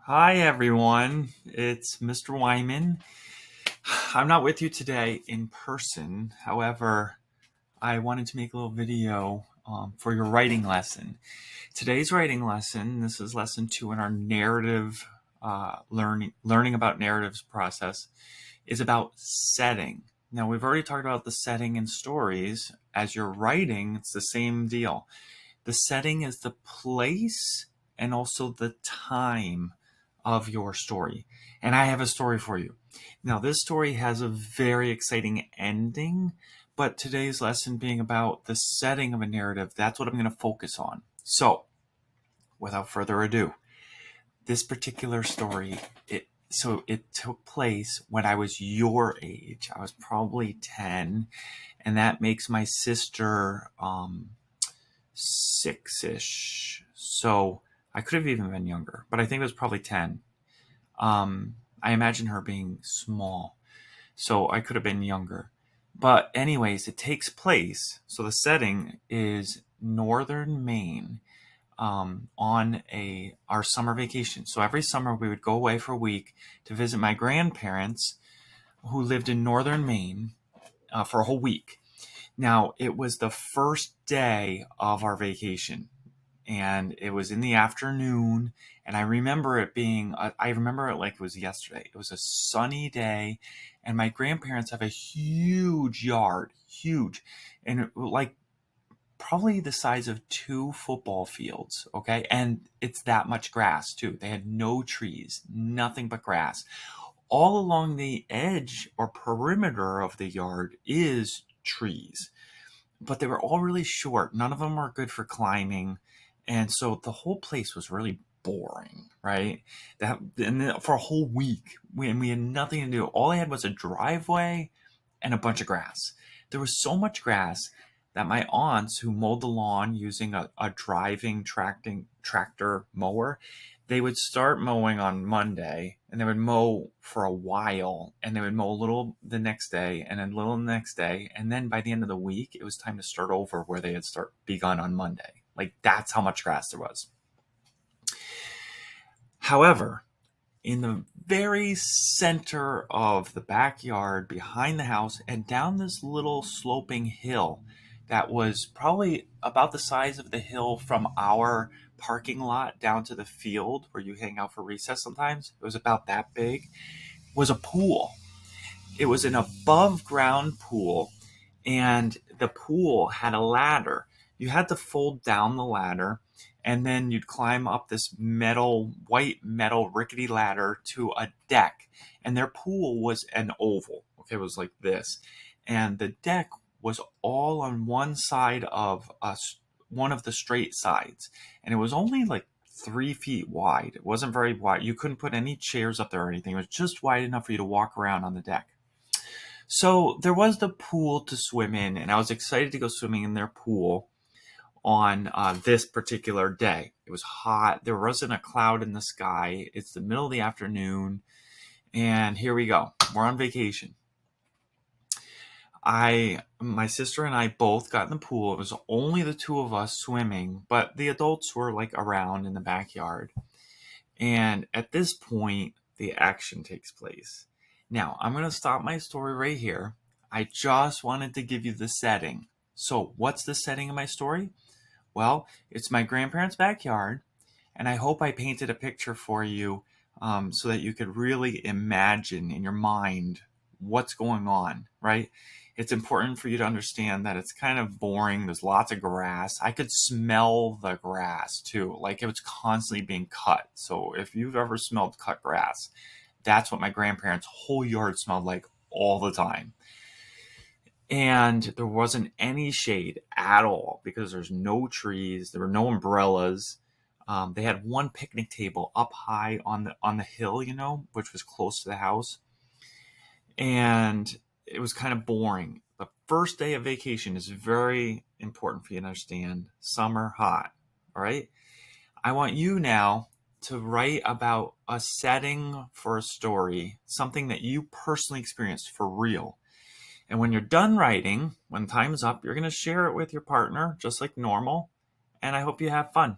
Hi, everyone. It's Mr. Wyman. I'm not with you today in person. However, I wanted to make a little video for your writing lesson. Today's writing lesson, this is lesson 2 in our narrative learning about narratives process, is about setting. Now, we've already talked about the setting in stories. As you're writing, it's the same deal. The setting is the place and also the time of your story. And I have a story for you. Now, this story has a very exciting ending, but today's lesson being about the setting of a narrative, that's what I'm going to focus on. So, without further ado, this particular story, it took place when I was your age. I was probably 10, and that makes my sister 6-ish. So I could have even been younger, but I think it was probably 10. I imagine her being small, so I could have been younger. But anyways, it takes place. So the setting is northern Maine, on our summer vacation. So every summer we would go away for a week to visit my grandparents who lived in northern Maine for a whole week. Now, it was the first day of our vacation, and it was in the afternoon, and I remember it like it was yesterday. It was a sunny day, and my grandparents have a huge yard, huge, and like probably the size of 2 football fields, okay? And it's that much grass too. They had no trees, nothing but grass. All along the edge or perimeter of the yard is trees, but they were all really short. None of them were good for climbing. And so the whole place was really boring, right? For a whole week, we had nothing to do. All I had was a driveway and a bunch of grass. There was so much grass that my aunts, who mowed the lawn using a driving tractor mower, they would start mowing on Monday, and they would mow for a while, and they would mow a little the next day and a little the next day, and then by the end of the week it was time to start over where they had begun on Monday. Like, that's how much grass there was. However, in the very center of the backyard behind the house and down this little sloping hill that was probably about the size of the hill from our parking lot down to the field where you hang out for recess sometimes, it was about that big, was a pool. It was an above ground pool, and the pool had a ladder. You had to fold down the ladder, and then you'd climb up this white metal rickety ladder to a deck. And their pool was an oval. Okay, it was like this. And the deck was all on one side of one of the straight sides. And it was only like 3 feet wide. It wasn't very wide. You couldn't put any chairs up there or anything. It was just wide enough for you to walk around on the deck. So there was the pool to swim in, and I was excited to go swimming in their pool on this particular day. It was hot. There wasn't a cloud in the sky. It's the middle of the afternoon, and here we go. We're on vacation. My sister and I both got in the pool. It was only the two of us swimming, but the adults were like around in the backyard. And at this point, the action takes place. Now, I'm going to stop my story right here. I just wanted to give you the setting. So, what's the setting of my story? Well, it's my grandparents' backyard, and I hope I painted a picture for you so that you could really imagine in your mind what's going on, right? It's important for you to understand that it's kind of boring. There's lots of grass. I could smell the grass too, like it was constantly being cut. So if you've ever smelled cut grass, that's what my grandparents' whole yard smelled like all the time. And there wasn't any shade at all because there's no trees, there were no umbrellas. They had one picnic table up high on the hill, which was close to the house, and it was kind of boring. The first day of vacation is very important for you to understand. Summer, hot. All right. I want you now to write about a setting for a story, something that you personally experienced for real. And when you're done writing, when time's up, you're going to share it with your partner, just like normal. And I hope you have fun.